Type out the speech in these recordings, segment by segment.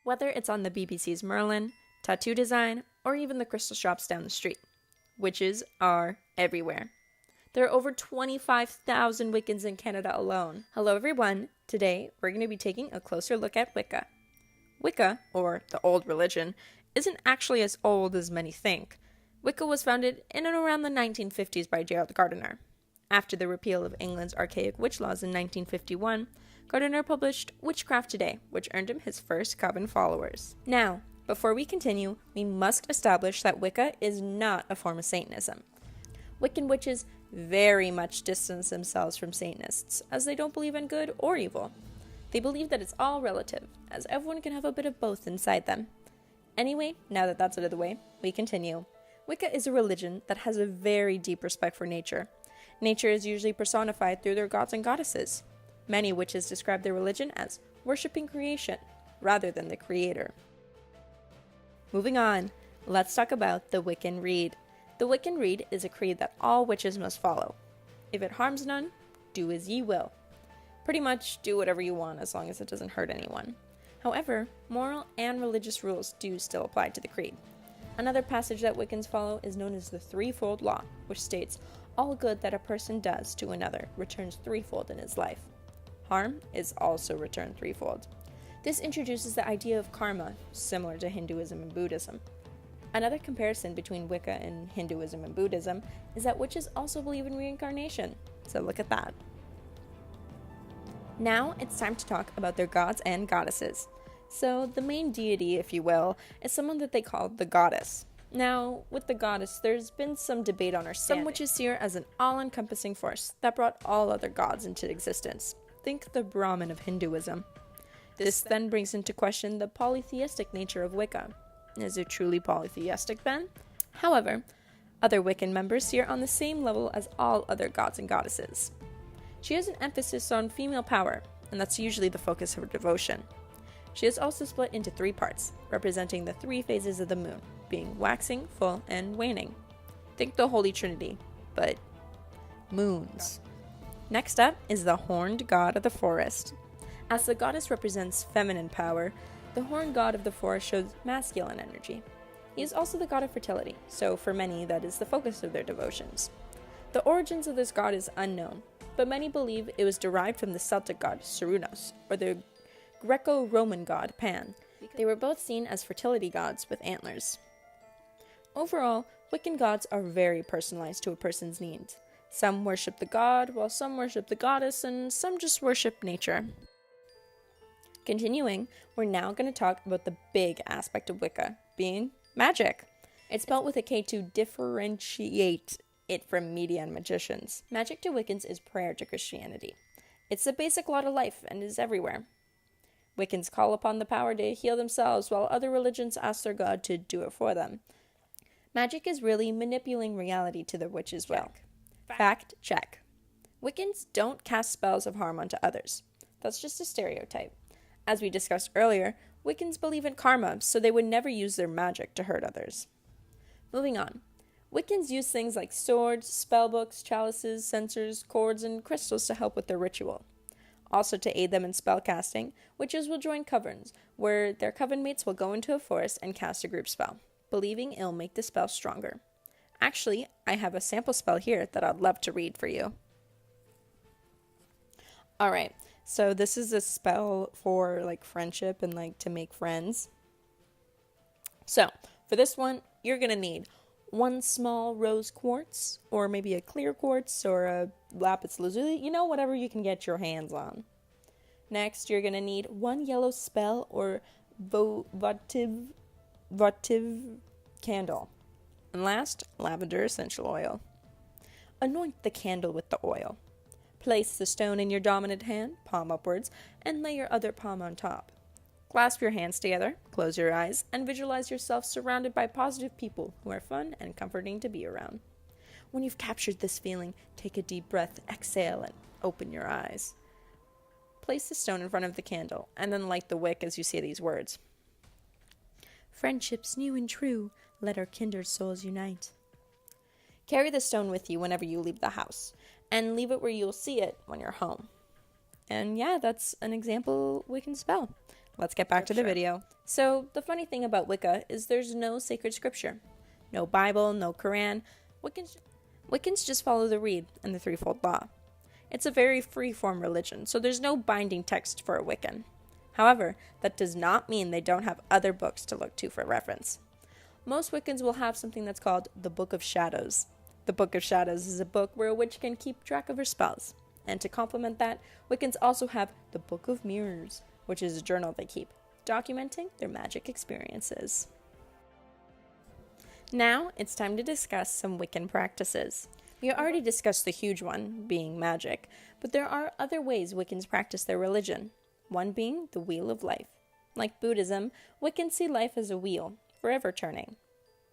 Whether it's on the BBC's Merlin, tattoo design, or even the crystal shops down the street, witches are everywhere. There are over 25,000 Wiccans in Canada alone. Hello everyone, today we're going to be taking a closer look at Wicca. Wicca, or the old religion, isn't actually as old as many think. Wicca was founded in and around the 1950s by Gerald Gardner. After the repeal of England's archaic witch laws in 1951, Gardner published Witchcraft Today, which earned him his first coven followers. Now, before we continue, we must establish that Wicca is not a form of Satanism. Wiccan witches very much distance themselves from Satanists, as they don't believe in good or evil. They believe that it's all relative, as everyone can have a bit of both inside them. Anyway, now that that's out of the way, we continue. Wicca is a religion that has a very deep respect for nature. Nature is usually personified through their gods and goddesses. Many witches describe their religion as worshipping creation, rather than the creator. Moving on, let's talk about the Wiccan Rede. The Wiccan Rede is a creed that all witches must follow. If it harms none, do as ye will. Pretty much do whatever you want as long as it doesn't hurt anyone. However, moral and religious rules do still apply to the creed. Another passage that Wiccans follow is known as the threefold law, which states, all good that a person does to another returns threefold in his life. Harm is also returned threefold. This introduces the idea of karma, similar to Hinduism and Buddhism. Another comparison between Wicca and Hinduism and Buddhism is that witches also believe in reincarnation, so look at that. Now it's time to talk about their gods and goddesses. So the main deity, if you will, is someone that they call the goddess. Now, with the goddess, there's been some debate on her standing. Some witches see her as an all-encompassing force that brought all other gods into existence. Think the Brahmin of Hinduism. This then brings into question the polytheistic nature of Wicca. Is it truly polytheistic then? However, other Wiccan members see her on the same level as all other gods and goddesses. She has an emphasis on female power, and that's usually the focus of her devotion. She is also split into three parts, representing the three phases of the moon, being waxing, full, and waning. Think the Holy Trinity, but moons. Next up is the horned god of the forest. As the goddess represents feminine power, the horned god of the forest shows masculine energy. He is also the god of fertility, so for many that is the focus of their devotions. The origins of this god is unknown, but many believe it was derived from the Celtic god Cernunnos, or the Greco-Roman god Pan. They were both seen as fertility gods with antlers. Overall, Wiccan gods are very personalized to a person's needs. Some worship the god, while some worship the goddess, and some just worship nature. Continuing, we're now going to talk about the big aspect of Wicca, being magic. It's spelled with a K to differentiate it from media and magicians. Magic to Wiccans is prayer to Christianity. It's the basic law to life and is everywhere. Wiccans call upon the power to heal themselves, while other religions ask their god to do it for them. Magic is really manipulating reality to the witch's will. Fact check. Wiccans don't cast spells of harm onto others. That's just a stereotype. As we discussed earlier, Wiccans believe in karma, so they would never use their magic to hurt others. Moving on. Wiccans use things like swords, spellbooks, chalices, censers, cords, and crystals to help with their ritual. Also to aid them in spellcasting, witches will join covens, where their coven mates will go into a forest and cast a group spell, believing it'll make the spell stronger. Actually, I have a sample spell here that I'd love to read for you. Alright, so this is a spell for friendship and to make friends. So, for this one, you're going to need one small rose quartz, or maybe a clear quartz, or a lapis lazuli, whatever you can get your hands on. Next, you're going to need one yellow spell or votive candle. And last, lavender essential oil. Anoint the candle with the oil. Place the stone in your dominant hand, palm upwards, and lay your other palm on top. Clasp your hands together, close your eyes, and visualize yourself surrounded by positive people who are fun and comforting to be around. When you've captured this feeling, take a deep breath, exhale, and open your eyes. Place the stone in front of the candle, and then light the wick as you say these words. Friendships new and true, let our kindred souls unite. Carry the stone with you whenever you leave the house, and leave it where you'll see it when you're home. And yeah, that's an example Wiccan spell. let's get back to the video. So, the funny thing about Wicca is there's no sacred scripture. No Bible, no Quran. Wiccans just follow the Reed and the threefold law. It's a very free-form religion, so there's no binding text for a Wiccan. However, that does not mean they don't have other books to look to for reference. Most Wiccans will have something that's called the Book of Shadows. The Book of Shadows is a book where a witch can keep track of her spells. And to complement that, Wiccans also have the Book of Mirrors, which is a journal they keep, documenting their magic experiences. Now, it's time to discuss some Wiccan practices. We already discussed the huge one, being magic, but there are other ways Wiccans practice their religion, one being the Wheel of Life. Like Buddhism, Wiccans see life as a wheel, forever turning.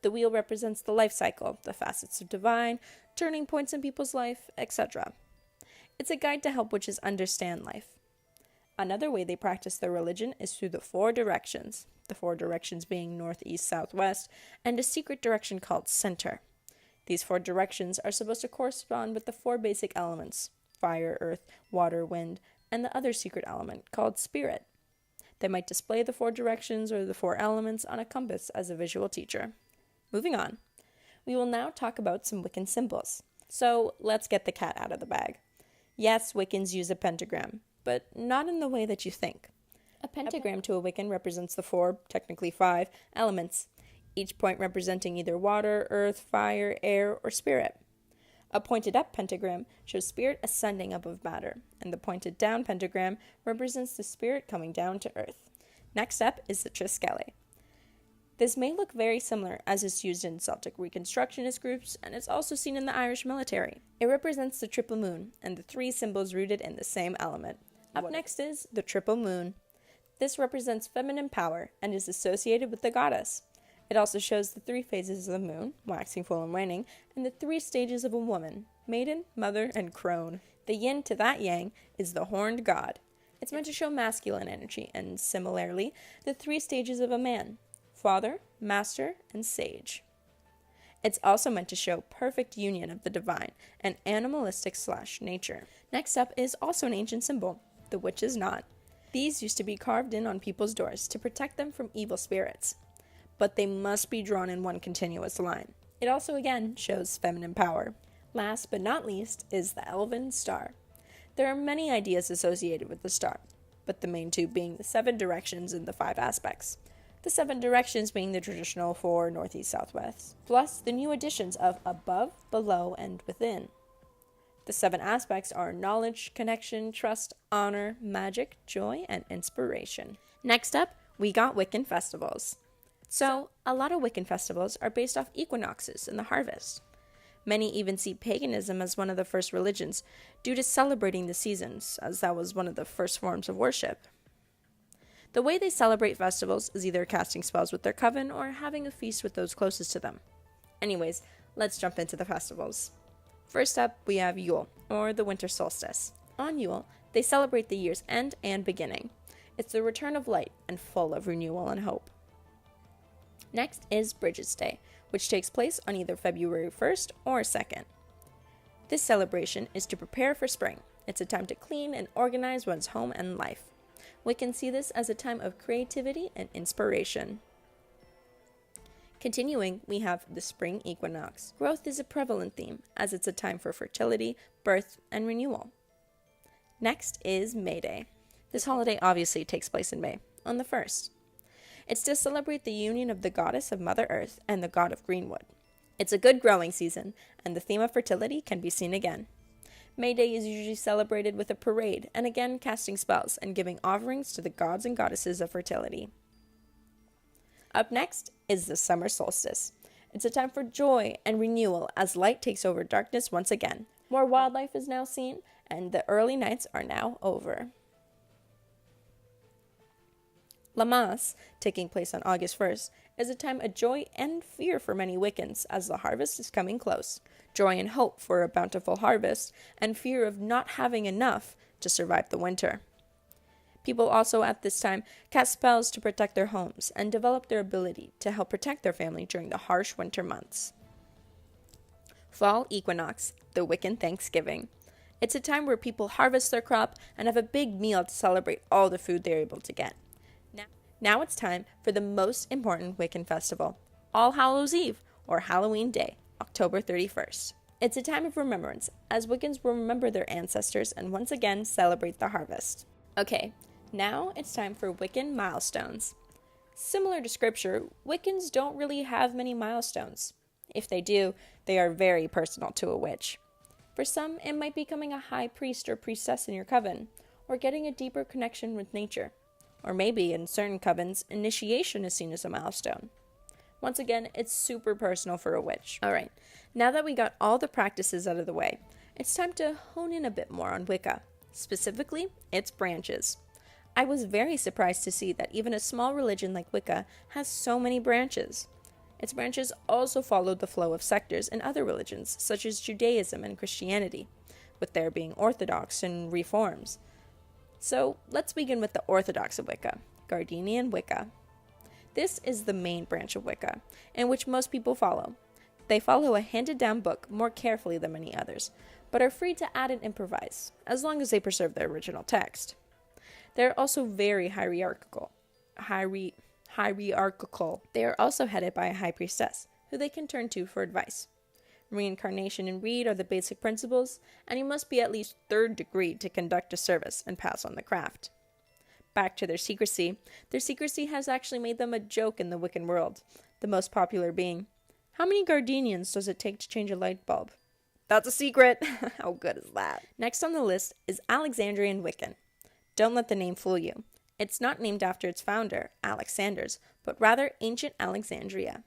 The wheel represents the life cycle, the facets of divine, turning points in people's life, etc. It's a guide to help witches understand life. Another way they practice their religion is through the 4 directions, the 4 directions being north, east, south, west, and a secret direction called center. These 4 directions are supposed to correspond with the 4 basic elements, fire, earth, water, wind, and the other secret element called spirit. They might display the 4 directions or the 4 elements on a compass as a visual teacher. Moving on, we will now talk about some Wiccan symbols. So let's get the cat out of the bag. Yes, Wiccans use a pentagram, but not in the way that you think. A pentagram to a Wiccan represents the 4, technically 5, elements, each point representing either water, earth, fire, air, or spirit. A pointed up pentagram shows spirit ascending above matter, and the pointed down pentagram represents the spirit coming down to earth. Next up is the Triskele. This may look very similar as it's used in Celtic Reconstructionist groups, and it's also seen in the Irish military. It represents the triple moon, and the 3 symbols rooted in the same element. Up next is the triple moon. This represents feminine power, and is associated with the goddess. It also shows the 3 phases of the moon, waxing, full, and waning, and the 3 stages of a woman, maiden, mother, and crone. The yin to that yang is the horned god. It's meant to show masculine energy, and similarly, the 3 stages of a man, father, master, and sage. It's also meant to show perfect union of the divine and animalistic/nature. Next up is also an ancient symbol, the witch's knot. These used to be carved in on people's doors to protect them from evil spirits, but they must be drawn in one continuous line. It also again shows feminine power. Last but not least is the elven star. There are many ideas associated with the star, but the main 2 being the 7 directions and the 5 aspects. The 7 directions being the traditional 4 northeast, southwest, plus the new additions of above, below, and within. The 7 aspects are knowledge, connection, trust, honor, magic, joy, and inspiration. Next up, we got Wiccan festivals. So, a lot of Wiccan festivals are based off equinoxes and the harvest. Many even see paganism as one of the first religions due to celebrating the seasons, as that was one of the first forms of worship. The way they celebrate festivals is either casting spells with their coven or having a feast with those closest to them. Anyways, let's jump into the festivals. First up, we have Yule, or the winter solstice. On Yule, they celebrate the year's end and beginning. It's the return of light and full of renewal and hope. Next is Bridget's Day, which takes place on either February 1st or 2nd. This celebration is to prepare for spring. It's a time to clean and organize one's home and life. We can see this as a time of creativity and inspiration. Continuing, we have the spring equinox. Growth is a prevalent theme, as it's a time for fertility, birth, and renewal. Next is May Day. This holiday obviously takes place in May, on the 1st. It's to celebrate the union of the goddess of Mother Earth and the god of Greenwood. It's a good growing season, and the theme of fertility can be seen again. May Day is usually celebrated with a parade, and again casting spells and giving offerings to the gods and goddesses of fertility. Up next is the summer solstice. It's a time for joy and renewal as light takes over darkness once again. More wildlife is now seen, and the early nights are now over. Lammas, taking place on August 1st, is a time of joy and fear for many Wiccans as the harvest is coming close. Joy and hope for a bountiful harvest, and fear of not having enough to survive the winter. People also at this time cast spells to protect their homes and develop their ability to help protect their family during the harsh winter months. Fall equinox, the Wiccan Thanksgiving. It's a time where people harvest their crop and have a big meal to celebrate all the food they're able to get. Now it's time for the most important Wiccan festival, All Hallows Eve, or Halloween Day, October 31st. It's a time of remembrance, as Wiccans will remember their ancestors and once again celebrate the harvest. Okay, now it's time for Wiccan milestones. Similar to scripture, Wiccans don't really have many milestones. If they do, they are very personal to a witch. For some, it might be becoming a high priest or priestess in your coven, or getting a deeper connection with nature. Or maybe, in certain covens, initiation is seen as a milestone. Once again, it's super personal for a witch. Alright, now that we got all the practices out of the way, it's time to hone in a bit more on Wicca, specifically its branches. I was very surprised to see that even a small religion like Wicca has so many branches. Its branches also followed the flow of sectors in other religions, such as Judaism and Christianity, with there being Orthodox and Reforms. So let's begin with the Orthodox of Wicca, Gardnerian Wicca. This is the main branch of Wicca, in which most people follow. They follow a handed-down book more carefully than many others, but are free to add and improvise, as long as they preserve their original text. They are also very hierarchical. They are also headed by a high priestess, who they can turn to for advice. Reincarnation and Reed are the basic principles, and you must be at least 3rd degree to conduct a service and pass on the craft. Back to their secrecy has actually made them a joke in the Wiccan world, the most popular being, how many Gardenians does it take to change a light bulb? That's a secret! How good is that? Next on the list is Alexandrian Wiccan. Don't let the name fool you. It's not named after its founder, Alexander's, but rather ancient Alexandria.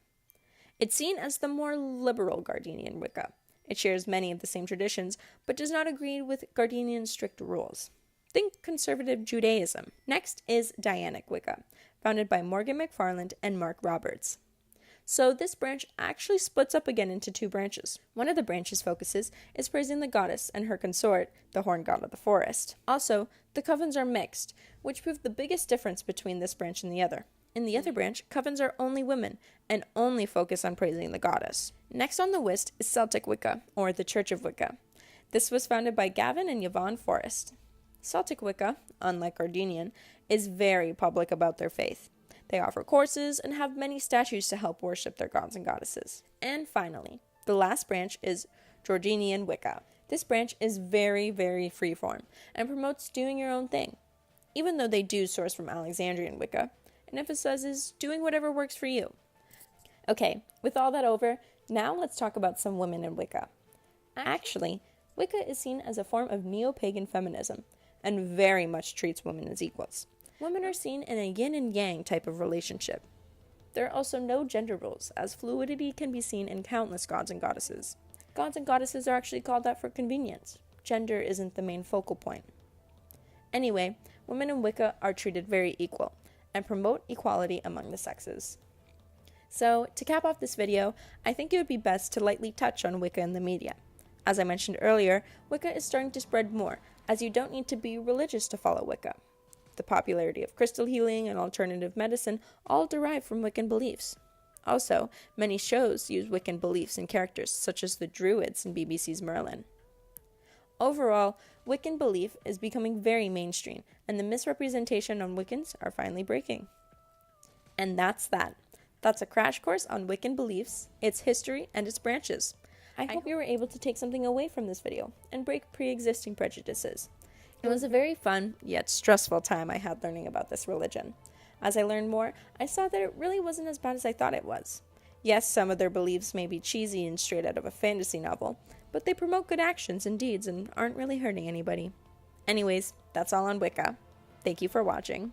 It's seen as the more liberal Gardnerian Wicca. It shares many of the same traditions, but does not agree with Gardnerian strict rules. Think conservative Judaism. Next is Dianic Wicca, founded by Morgan McFarland and Mark Roberts. So this branch actually splits up again into 2 branches. One of the branches' focuses is praising the goddess and her consort, the horn god of the forest. Also, the covens are mixed, which proved the biggest difference between this branch and the other. In the other branch, covens are only women, and only focus on praising the goddess. Next on the list is Celtic Wicca, or the Church of Wicca. This was founded by Gavin and Yvonne Forrest. Celtic Wicca, unlike Gardnerian, is very public about their faith. They offer courses and have many statues to help worship their gods and goddesses. And finally, the last branch is Georgian Wicca. This branch is very, very freeform and promotes doing your own thing, even though they do source from Alexandrian Wicca, and emphasizes doing whatever works for you. Okay, with all that over, now let's talk about some women in Wicca. Actually, Wicca is seen as a form of neo-pagan feminism, and very much treats women as equals. Women are seen in a yin and yang type of relationship. There are also no gender rules, as fluidity can be seen in countless gods and goddesses. Gods and goddesses are actually called that for convenience. Gender isn't the main focal point. Anyway, women in Wicca are treated very equal, and promote equality among the sexes. So, to cap off this video, I think it would be best to lightly touch on Wicca in the media. As I mentioned earlier, Wicca is starting to spread more, as you don't need to be religious to follow Wicca. The popularity of crystal healing and alternative medicine all derive from Wiccan beliefs. Also, many shows use Wiccan beliefs and characters, such as the Druids in BBC's Merlin. Overall, Wiccan belief is becoming very mainstream, and the misrepresentation on Wiccans are finally breaking. And that's that. That's a crash course on Wiccan beliefs, its history, and its branches. I hope you were able to take something away from this video and break pre-existing prejudices. It was a very fun, yet stressful time I had learning about this religion. As I learned more, I saw that it really wasn't as bad as I thought it was. Yes, some of their beliefs may be cheesy and straight out of a fantasy novel, but they promote good actions and deeds and aren't really hurting anybody. Anyways, that's all on Wicca. Thank you for watching.